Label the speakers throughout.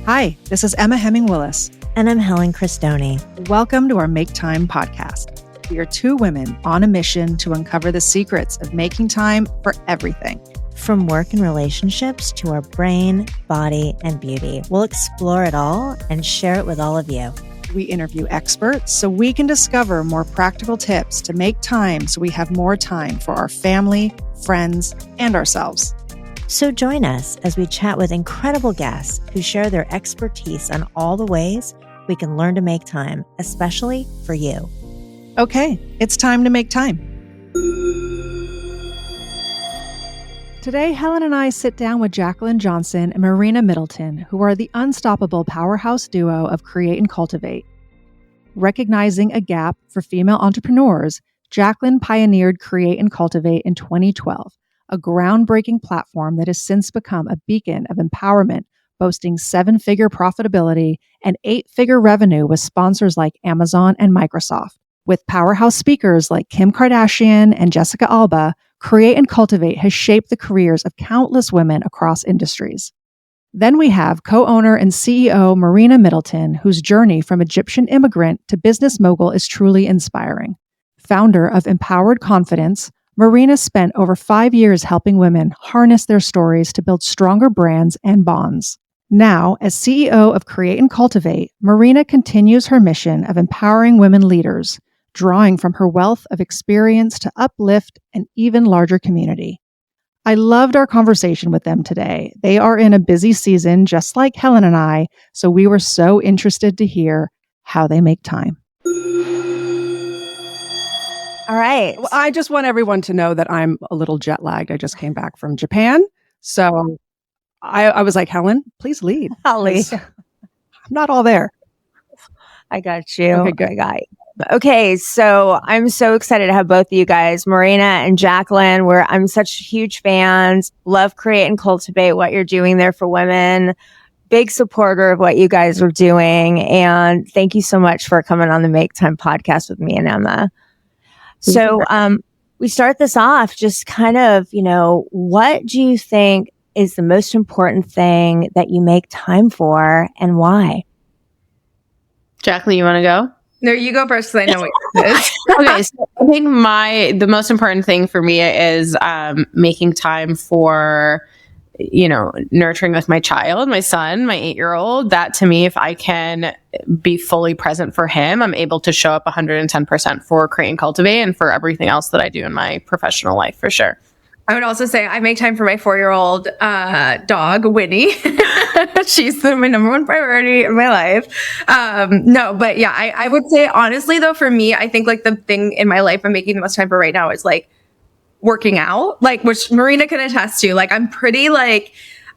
Speaker 1: Hi, this is Emma Hemming-Willis.
Speaker 2: And I'm Helen Christoni.
Speaker 1: Welcome to our Make Time podcast. We are two women on a mission to uncover the secrets of making time for everything.
Speaker 2: From work and relationships to our brain, body, and beauty, we'll explore it all and share it with all of you.
Speaker 1: We interview experts so we can discover more practical tips to make time so we have more time for our family, friends, and ourselves.
Speaker 2: So join us as we chat with incredible guests who share their expertise on all the ways we can learn to make time, especially for you.
Speaker 1: Okay, it's time to make time. Today, Helen and I sit down with Jaclyn Johnson and Marina Middleton, who are the unstoppable powerhouse duo of Create and Cultivate. Recognizing a gap for female entrepreneurs, Jaclyn pioneered Create and Cultivate in 2012, a groundbreaking platform that has since become a beacon of empowerment, boasting 7-figure profitability and 8-figure revenue with sponsors like Amazon and Microsoft. With powerhouse speakers like Kim Kardashian and Jessica Alba, Create and Cultivate has shaped the careers of countless women across industries. Then we have co-owner and CEO Marina Middleton, whose journey from Egyptian immigrant to business mogul is truly inspiring. Founder of Empowered Confidence, Marina spent over 5 years helping women harness their stories to build stronger brands and bonds. Now, as CEO of Create and Cultivate, Marina continues her mission of empowering women leaders, drawing from her wealth of experience to uplift an even larger community. I loved our conversation with them today. They are in a busy season, just like Helen and I, so we were so interested to hear how they make time.
Speaker 2: All right.
Speaker 1: Well, I just want everyone to know that I'm a little jet lagged. I just came back from Japan. So I was like, Helen, please lead.
Speaker 2: I'll lead.
Speaker 1: I'm not all there.
Speaker 2: I got you.
Speaker 1: Okay, good.
Speaker 2: I got you. Okay, so I'm so excited to have both of you guys, Marina and Jaclyn. I'm such huge fans. Love Create and Cultivate, what you're doing there for women. Big supporter of what you guys are doing. And thank you so much for coming on the Make Time podcast with me and Emma. So we start this off just kind of, what do you think is the most important thing that you make time for and why?
Speaker 3: Jaclyn, you want to go?
Speaker 4: No, you go first because I know what it is.
Speaker 3: Okay, so I think the most important thing for me is making time for, nurturing with my child, my son, my 8-year-old. That to me, if I can be fully present for him, I'm able to show up 110% for Create and Cultivate and for everything else that I do in my professional life, for sure.
Speaker 4: I would also say I make time for my 4-year-old dog, Winnie. She's my number one priority in my life. But yeah, I would say honestly though, for me, I think like the thing in my life I'm making the most time for right now is like working out, like which Marina can attest to. Like I'm pretty like,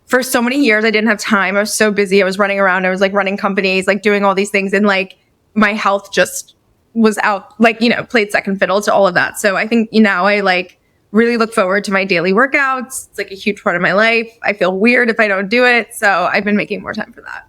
Speaker 4: for so many years I didn't have time. I was so busy. I was running around. I was like running companies, like doing all these things. And like my health just was out, like, played second fiddle to all of that. So I think, now I like really look forward to my daily workouts. It's like a huge part of my life. I feel weird if I don't do it. So I've been making more time for that.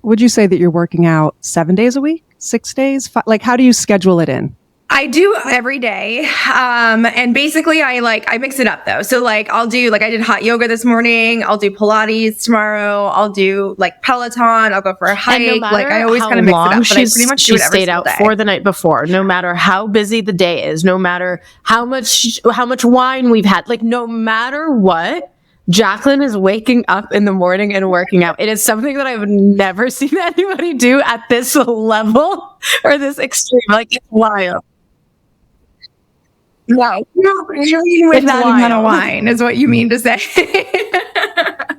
Speaker 1: Would you say that you're working out 7 days a week, 6 days? Like, how do you schedule it in?
Speaker 4: I do every day. And basically I mix it up though. So like I'll do, like I did hot yoga this morning. I'll do Pilates tomorrow. I'll do like Peloton. I'll go for a hike.
Speaker 3: No
Speaker 4: like I always kind of mix it up. But I pretty much do it every
Speaker 3: stayed out
Speaker 4: day.
Speaker 3: for the night before, no matter how busy the day is, no matter how much wine we've had, like no matter what, Jaclyn is waking up in the morning and working out. It is something that I've never seen anybody do at this level or this extreme. Like it's wild.
Speaker 4: No, with that amount of wine is what you mean to say.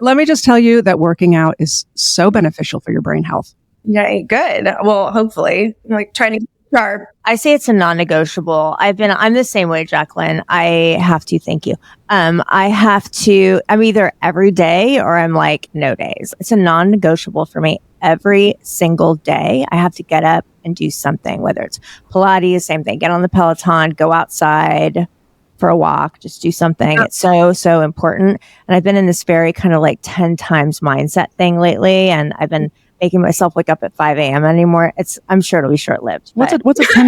Speaker 1: Let me just tell you that working out is so beneficial for your brain health.
Speaker 4: Yeah, good. Well, hopefully, like trying to keep sharp.
Speaker 2: I say it's a non-negotiable. I'm the same way, Jaclyn. I have to, thank you. I'm either every day or I'm like no days. It's a non-negotiable for me. Every single day, I have to get up and do something, whether it's Pilates, same thing, get on the Peloton, go outside for a walk, just do something. It's so, so important. And I've been in this very kind of like 10 times mindset thing lately. And I've been making myself wake up at 5 a.m. anymore. I'm sure it'll be short-lived.
Speaker 1: What's a 10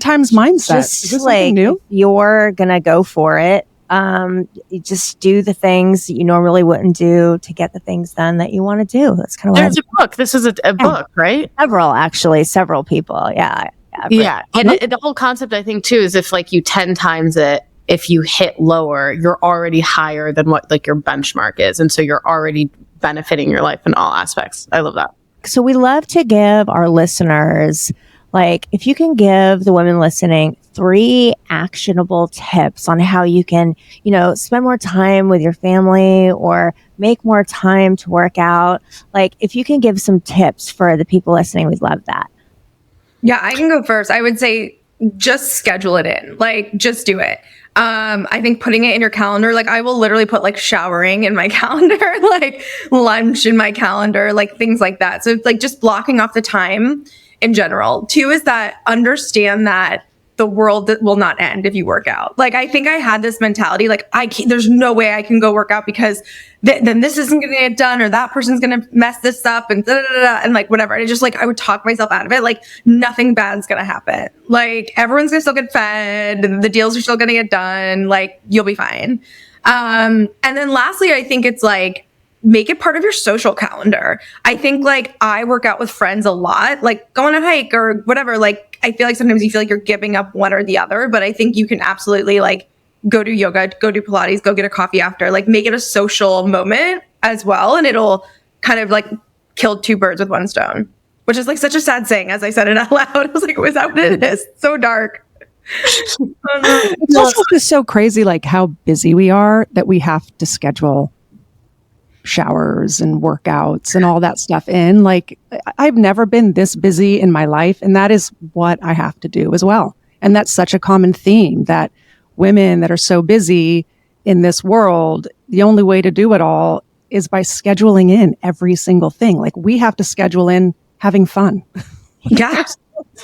Speaker 1: times mindset?
Speaker 2: Just
Speaker 1: Is this
Speaker 2: like,
Speaker 1: something new?
Speaker 2: you're going to go for it, You just do the things that you normally wouldn't do to get the things done that you want to do. That's kind of what
Speaker 3: There's a book. This is a book, right?
Speaker 2: Several people. Yeah.
Speaker 3: Yeah. And the whole concept, I think, too, is if like you 10 times it, if you hit lower, you're already higher than what like your benchmark is. And so you're already benefiting your life in all aspects. I love that.
Speaker 2: So we love to give our listeners, like, if you can give the women listening 3 actionable tips on how you can, spend more time with your family or make more time to work out. Like, if you can give some tips for the people listening, we'd love that.
Speaker 4: Yeah, I can go first. I would say just schedule it in. Like, just do it. I think putting it in your calendar, like I will literally put like showering in my calendar, like lunch in my calendar, like things like that. So it's like just blocking off the time in general. 2 is that understand that the world will not end if you work out. Like, I think I had this mentality, like there's no way I can go work out because then this isn't going to get done or that person's going to mess this up and and like whatever. And it just like, I would talk myself out of it. Like nothing bad's going to happen. Like everyone's going to still get fed and the deals are still going to get done. Like you'll be fine. And then lastly, I think it's like, make it part of your social calendar. I think like I work out with friends a lot, like go on a hike or whatever. Like I feel like sometimes you feel like you're giving up one or the other, but I think you can absolutely like go do yoga, go do Pilates, go get a coffee after, like make it a social moment as well. And it'll kind of like kill 2 birds with 1 stone, which is like such a sad saying as I said it out loud. I was like, was that what it is? So dark.
Speaker 1: It's also just so crazy, like how busy we are that we have to schedule showers and workouts and all that stuff in. Like I've never been this busy in my life, and that is what I have to do as well. And that's such a common theme, that women that are so busy in this world, the only way to do it all is by scheduling in every single thing. Like we have to schedule in having fun.
Speaker 4: Yeah.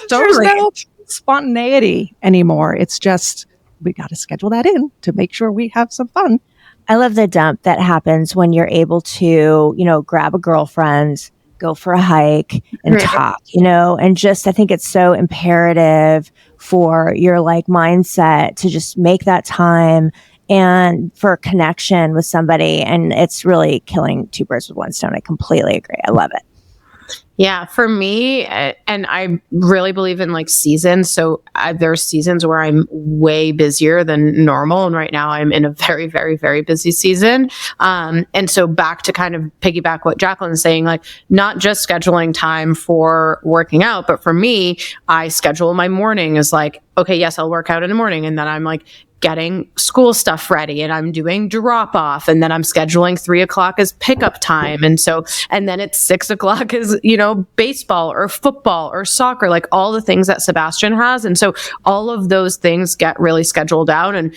Speaker 1: There's no spontaneity anymore. It's just, we got to schedule that in to make sure we have some fun.
Speaker 2: I love the dump that happens when you're able to, grab a girlfriend, go for a hike and talk, and just, I think it's so imperative for your like mindset to just make that time and for connection with somebody. And it's really killing 2 birds with 1 stone. I completely agree. I love it.
Speaker 3: Yeah, for me, and I really believe in like seasons. So there's seasons where I'm way busier than normal. And right now I'm in a very, very, very busy season. And so back to kind of piggyback what Jaclyn's saying, like not just scheduling time for working out, but for me, I schedule my morning as like, okay, yes, I'll work out in the morning. And then I'm like getting school stuff ready and I'm doing drop off and then I'm scheduling 3:00 as pickup time. And then it's 6:00 is, baseball or football or soccer, like all the things that Sebastian has. And so all of those things get really scheduled out. And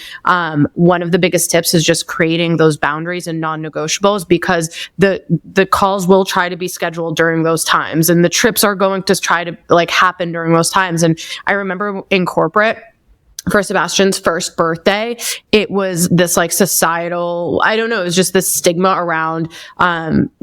Speaker 3: one of the biggest tips is just creating those boundaries and non-negotiables, because the calls will try to be scheduled during those times and the trips are going to try to like happen during those times. And I remember in corporate, for Sebastian's first birthday, it was this like societal, I don't know, it was just this stigma around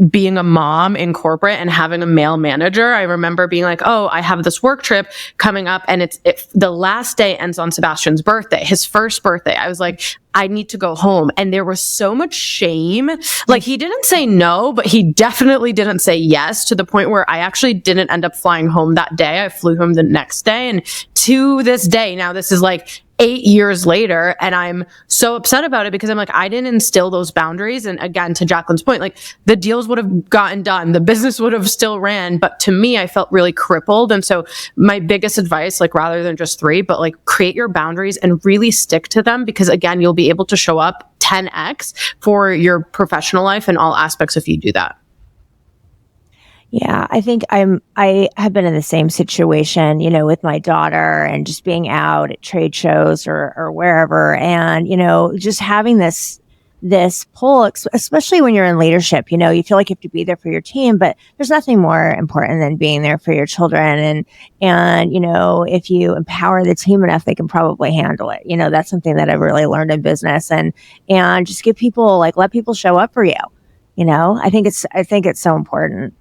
Speaker 3: being a mom in corporate and having a male manager. I remember being like, oh, I have this work trip coming up and the last day ends on Sebastian's birthday, his first birthday. I was like, I need to go home. And there was so much shame. Like he didn't say no, but he definitely didn't say yes, to the point where I actually didn't end up flying home that day. I flew home the next day. And to this day, now this is like 8 years later, and I'm so upset about it because I'm like, I didn't instill those boundaries. And again, to Jaclyn's point, like the deals would have gotten done, the business would have still ran, but to me, I felt really crippled. And so my biggest advice, like rather than just 3, but like create your boundaries and really stick to them, because again, you'll be able to show up 10x for your professional life in all aspects if you do that.
Speaker 2: Yeah, I think I have been in the same situation, with my daughter and just being out at trade shows or wherever. And, just having this pull, especially when you're in leadership, you feel like you have to be there for your team, but there's nothing more important than being there for your children. And, if you empower the team enough, they can probably handle it. That's something that I've really learned in business, and just give people, like, let people show up for you. I think it's so important.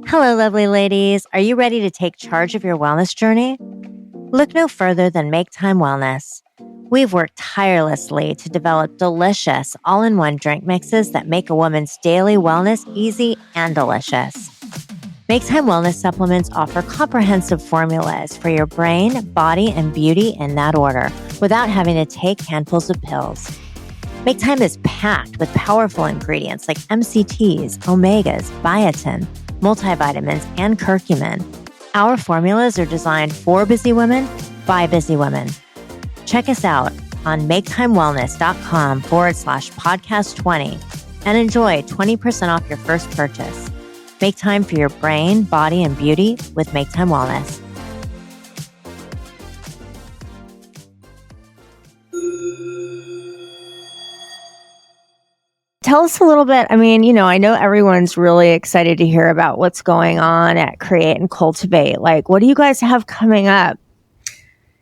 Speaker 2: Hello, lovely ladies. Are you ready to take charge of your wellness journey? Look no further than Make Time Wellness. We've worked tirelessly to develop delicious all-in-one drink mixes that make a woman's daily wellness easy and delicious. Make Time Wellness supplements offer comprehensive formulas for your brain, body, and beauty in that order without having to take handfuls of pills. Make Time is packed with powerful ingredients like MCTs, omegas, biotin, multivitamins, and curcumin. Our formulas are designed for busy women by busy women. Check us out on maketimewellness.com/podcast20 and enjoy 20% off your first purchase. Make time for your brain, body, and beauty with Make Time Wellness. Tell us a little bit. I mean, I know everyone's really excited to hear about what's going on at Create and Cultivate. Like, what do you guys have coming up?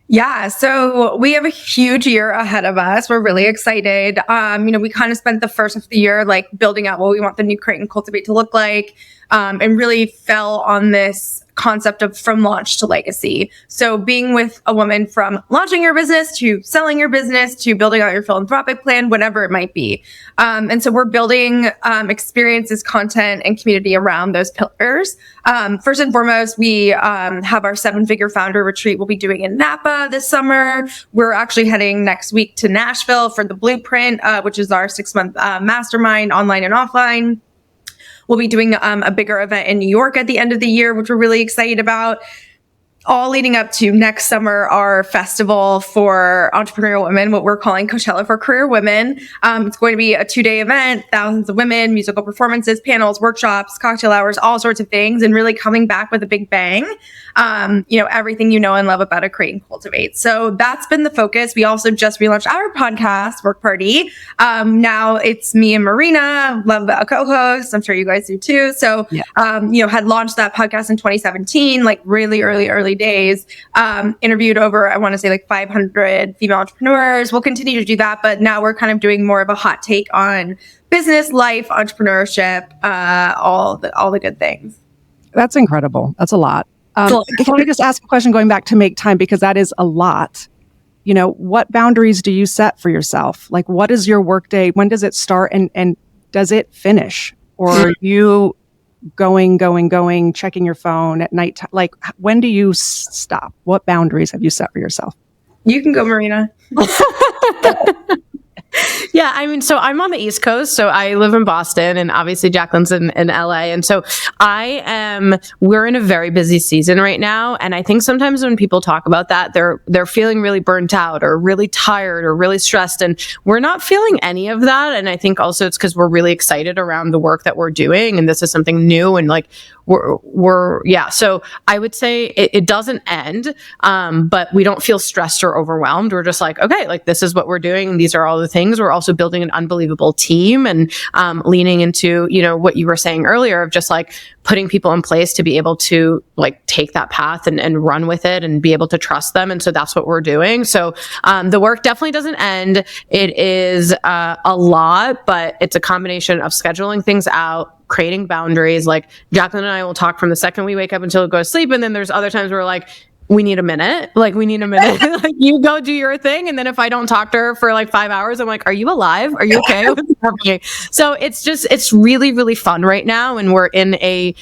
Speaker 4: Yeah, so we have a huge year ahead of us. We're really excited. We kind of spent the first half of the year like building out what we want the new Create and Cultivate to look like, and really fell on this concept of from launch to legacy. So being with a woman from launching your business to selling your business to building out your philanthropic plan, whatever it might be. And so we're building experiences, content, and community around those pillars. First and foremost, we have our 7-figure founder retreat we'll be doing in Napa this summer. We're actually heading next week to Nashville for the Blueprint, which is our 6-month mastermind, online and offline. We'll be doing a bigger event in New York at the end of the year, which we're really excited about. All leading up to next summer, our festival for entrepreneurial women, what we're calling Coachella for Career Women. It's going to be a 2-day event, thousands of women, musical performances, panels, workshops, cocktail hours, all sorts of things, and really coming back with a big bang. Everything you know and love about a Create and Cultivate. So that's been the focus. We also just relaunched our podcast, Work Party. Now it's me and Marina, love a co-host. I'm sure you guys do too. So, had launched that podcast in 2017, like really early days, interviewed over, I want to say like 500 female entrepreneurs. We'll continue to do that, but now we're kind of doing more of a hot take on business, life, entrepreneurship, all the good things.
Speaker 1: That's incredible. That's a lot. Can I just ask a question going back to Make Time, because that is a lot. What boundaries do you set for yourself? Like, what is your workday? When does it start and does it finish? Or are you going, checking your phone at night? Like, when do you stop? What boundaries have you set for yourself?
Speaker 4: You can go, Marina.
Speaker 3: Yeah, I mean, so I'm on the East Coast, so I live in Boston, and obviously Jaclyn's in LA. And so we're in a very busy season right now. And I think sometimes when people talk about that, they're feeling really burnt out or really tired or really stressed. And we're not feeling any of that. And I think also it's because we're really excited around the work that we're doing. And this is something new. And like, so I would say it doesn't end, but we don't feel stressed or overwhelmed. We're just like, okay, like this is what we're doing. These are all the things. We're also building an unbelievable team and leaning into, what you were saying earlier of just like putting people in place to be able to like take that path and run with it and be able to trust them. And so that's what we're doing. So the work definitely doesn't end. It is a lot, but it's a combination of scheduling things out, creating boundaries. Like Jaclyn and I will talk from the second we wake up until we go to sleep. And then there's other times where we're like, we need a minute. Like, like you go do your thing. And then if I don't talk to her for like 5 hours, I'm like, are you alive? Are you okay? So it's really, really fun right now. And we're in a,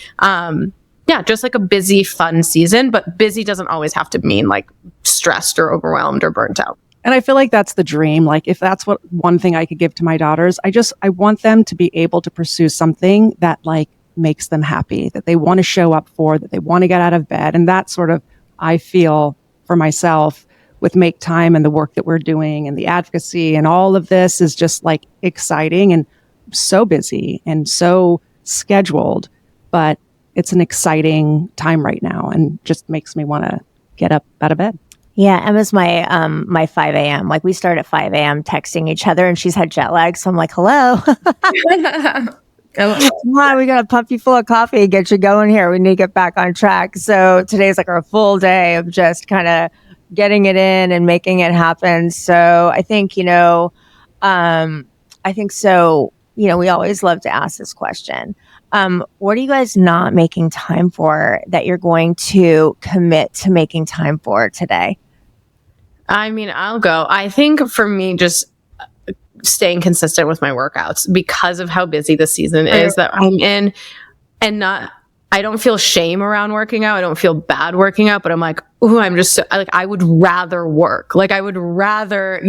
Speaker 3: just like a busy, fun season, but busy doesn't always have to mean like stressed or overwhelmed or burnt out.
Speaker 1: And I feel like that's the dream. Like, if that's what one thing I could give to my daughters, I want them to be able to pursue something that like makes them happy, that they want to show up for, that they want to get out of bed. And that's sort of, I feel for myself with Make Time and the work that we're doing and the advocacy and all of this is just like exciting and so busy and so scheduled, but it's an exciting time right now and just makes me want to get up out of bed.
Speaker 2: Yeah, Emma's my 5 a.m. Like we start at 5 a.m. texting each other, and she's had jet lag, so I'm like, hello. Come on, we got to pump you full of coffee, get you going here. We need to get back on track. So today's like our full day of just kind of getting it in and making it happen. So I think, we always love to ask this question. What are you guys not making time for that you're going to commit to making time for today?
Speaker 3: I mean, I'll go. I think for me, just staying consistent with my workouts because of how busy the season is that I'm in, and I don't feel shame around working out. I don't feel bad working out, but I'm like, ooh, I'm just I would rather work. Like I would rather,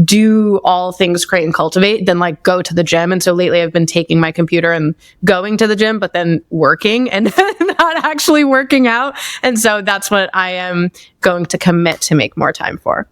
Speaker 3: do all things create and cultivate than like go to the gym. And so lately I've been taking my computer and going to the gym, but then working and not actually working out. And so that's what I am going to commit to make more time for.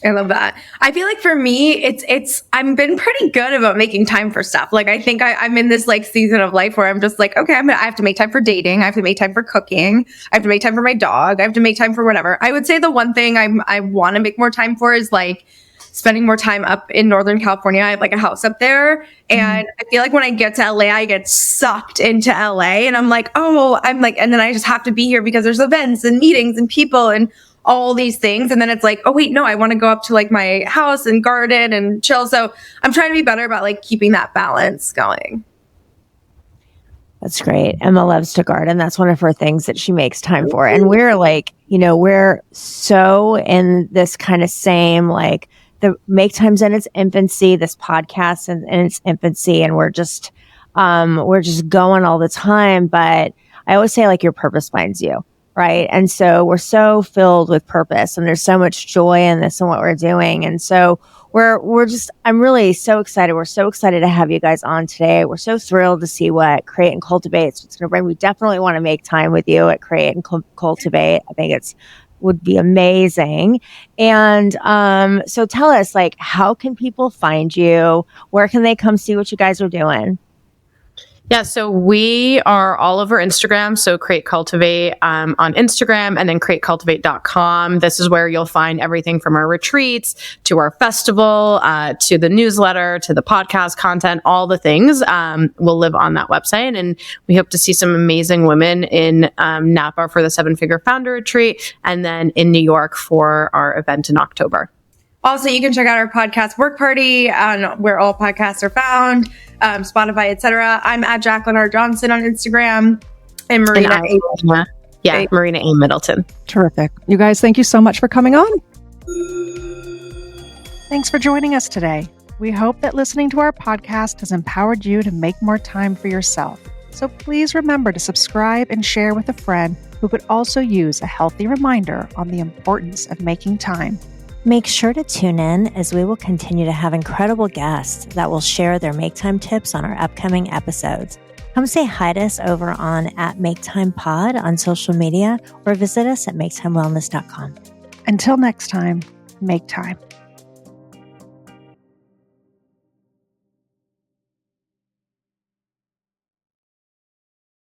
Speaker 4: I love that. I feel like for me, I've been pretty good about making time for stuff. Like, I think I'm in this like season of life where I'm just like, okay, I have to make time for dating. I have to make time for cooking. I have to make time for my dog. I have to make time for whatever. I would say the one thing I want to make more time for is like spending more time up in Northern California. I have like a house up there. And I feel like when I get to LA, I get sucked into LA and I'm like, and then I just have to be here because there's events and meetings and people and all these things. And then it's like, oh wait, no, I want to go up to like my house and garden and chill. So I'm trying to be better about like keeping that balance going.
Speaker 2: That's great. Emma loves to garden. That's one of her things that she makes time for. And we're like, we're so in this kind of same, like the Make Time's in its infancy, this podcast in its infancy. And we're just going all the time. But I always say like your purpose finds you. Right. And so we're so filled with purpose and there's so much joy in this and what we're doing. And so I'm really so excited. We're so excited to have you guys on today. We're so thrilled to see what Create and Cultivate is going to bring. We definitely want to make time with you at Create and Cultivate. I think would be amazing. And so tell us, like, how can people find you? Where can they come see what you guys are doing?
Speaker 3: Yeah, so we are all over Instagram. So Create Cultivate on Instagram and then createcultivate.com. This is where you'll find everything from our retreats to our festival, to the newsletter, to the podcast content, all the things will live on that website. And we hope to see some amazing women in Napa for the 7-Figure Founder Retreat and then in New York for our event in October.
Speaker 4: Also, you can check out our podcast Work Party on where all podcasts are found, Spotify, etc. I'm at Jaclyn R. Johnson on Instagram and Marina
Speaker 3: Marina A. Middleton.
Speaker 1: Terrific. You guys, thank you so much for coming on. Thanks for joining us today. We hope that listening to our podcast has empowered you to make more time for yourself. So please remember to subscribe and share with a friend who could also use a healthy reminder on the importance of making time.
Speaker 2: Make sure to tune in as we will continue to have incredible guests that will share their Make Time tips on our upcoming episodes. Come say hi to us over on @MakeTimePod on social media or visit us at MakeTimeWellness.com.
Speaker 1: Until next time, make time.